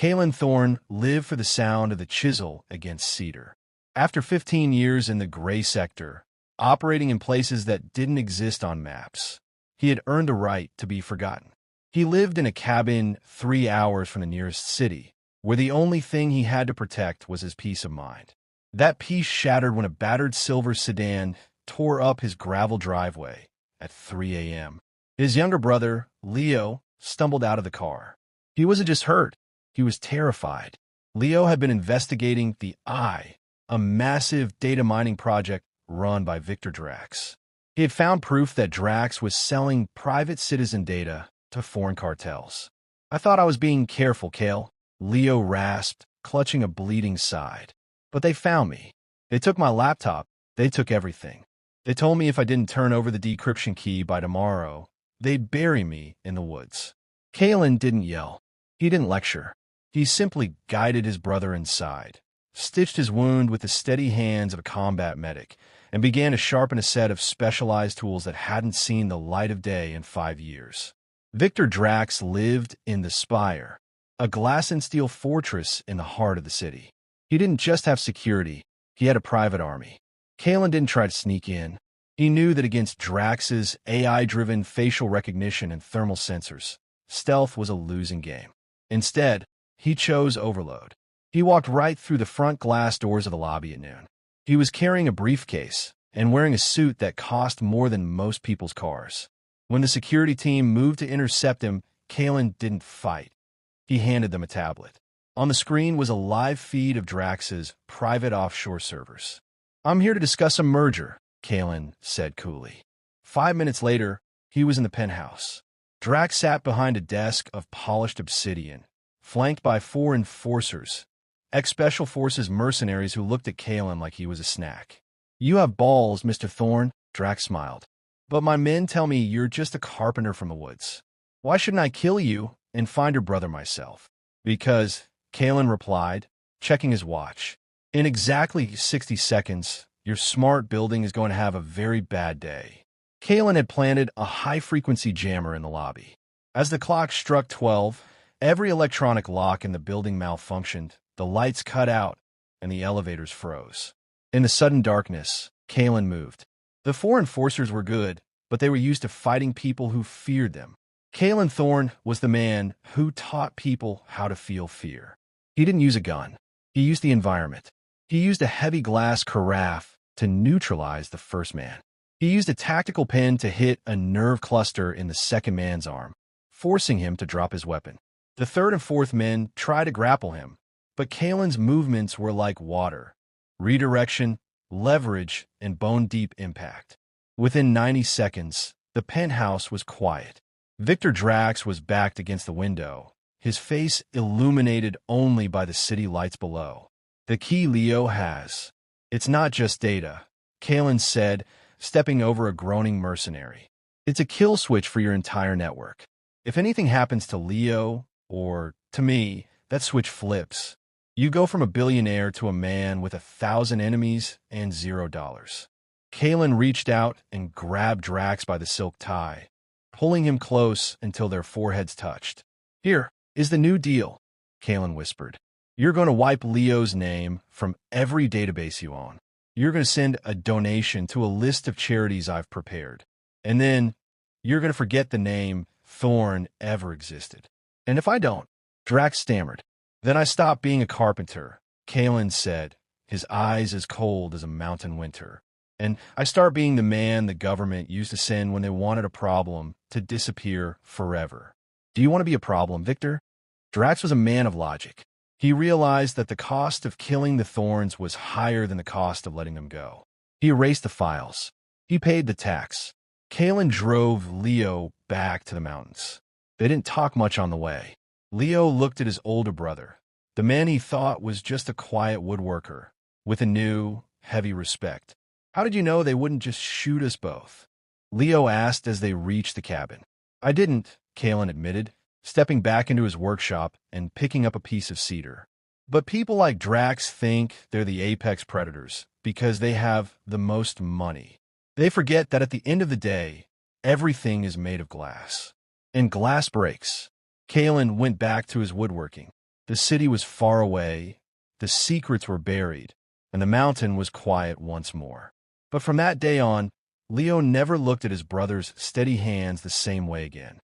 Kaelen Thorne lived for the sound of the chisel against cedar. After 15 years in the gray sector, operating in places that didn't exist on maps, he had earned a right to be forgotten. He lived in a cabin 3 hours from the nearest city, where the only thing he had to protect was his peace of mind. That peace shattered when a battered silver sedan tore up his gravel driveway at 3 a.m. His younger brother, Leo, stumbled out of the car. He wasn't just hurt, he was terrified. Leo had been investigating the Eye, a massive data mining project run by Viktor Drax. He had found proof that Drax was selling private citizen data to foreign cartels. "I thought I was being careful, Kael," Leo rasped, clutching a bleeding side. "But they found me. They took my laptop. They took everything. They told me if I didn't turn over the decryption key by tomorrow, they'd bury me in the woods." Kaelen didn't yell. He didn't lecture. He simply guided his brother inside, stitched his wound with the steady hands of a combat medic, and began to sharpen a set of specialized tools that hadn't seen the light of day in 5 years. Viktor Drax lived in the Spire, a glass and steel fortress in the heart of the city. He didn't just have security, he had a private army. Kaelen didn't try to sneak in. He knew that against Drax's AI-driven facial recognition and thermal sensors, stealth was a losing game. Instead, he chose overload. He walked right through the front glass doors of the lobby at noon. He was carrying a briefcase and wearing a suit that cost more than most people's cars. When the security team moved to intercept him, Kaelen didn't fight. He handed them a tablet. On the screen was a live feed of Drax's private offshore servers. "I'm here to discuss a merger," Kaelen said coolly. 5 minutes later, he was in the penthouse. Drax sat behind a desk of polished obsidian, flanked by 4 enforcers, ex-special forces mercenaries who looked at Kaelen like he was a snack. "You have balls, Mr. Thorne," Drax smiled. "But my men tell me you're just a carpenter from the woods. Why shouldn't I kill you and find your brother myself?" "Because," Kaelen replied, checking his watch, "in exactly 60 seconds, your smart building is going to have a very bad day." Kaelen had planted a high-frequency jammer in the lobby. As the clock struck 12, every electronic lock in the building malfunctioned, the lights cut out, and the elevators froze. In the sudden darkness, Kaelen moved. The 4 enforcers were good, but they were used to fighting people who feared them. Kaelen Thorne was the man who taught people how to feel fear. He didn't use a gun. He used the environment. He used a heavy glass carafe to neutralize the first man. He used a tactical pen to hit a nerve cluster in the second man's arm, forcing him to drop his weapon. The third and fourth men tried to grapple him, but Kaelen's movements were like water: redirection, leverage, and bone-deep impact. Within 90 seconds, the penthouse was quiet. Viktor Drax was backed against the window, his face illuminated only by the city lights below. "The key Leo has. It's not just data," Kaelen said, stepping over a groaning mercenary. "It's a kill switch for your entire network. If anything happens to Leo, or to me, that switch flips. You go from a billionaire to a man with 1,000 enemies and $0. Kaelen reached out and grabbed Drax by the silk tie, pulling him close until their foreheads touched. "Here is the new deal," Kaelen whispered. "You're going to wipe Leo's name from every database you own. You're going to send a donation to a list of charities I've prepared. And then you're going to forget the name Thorne ever existed. And if I don't," Drax stammered. "Then I stop being a carpenter," Kaelen said, his eyes as cold as a mountain winter. "And I start being the man the government used to send when they wanted a problem to disappear forever." "Do you want to be a problem, Viktor?" Drax was a man of logic. He realized that the cost of killing the Thorns was higher than the cost of letting them go. He erased the files. He paid the tax. Kaelen drove Leo back to the mountains. They didn't talk much on the way. Leo looked at his older brother, the man he thought was just a quiet woodworker, with a new, heavy respect. "How did you know they wouldn't just shoot us both?" Leo asked as they reached the cabin. "I didn't," Kaelen admitted, stepping back into his workshop and picking up a piece of cedar. "But people like Drax think they're the apex predators because they have the most money. They forget that at the end of the day, everything is made of glass. And glass breaks." Kaelen went back to his woodworking. The city was far away, the secrets were buried, and the mountain was quiet once more. But from that day on, Leo never looked at his brother's steady hands the same way again.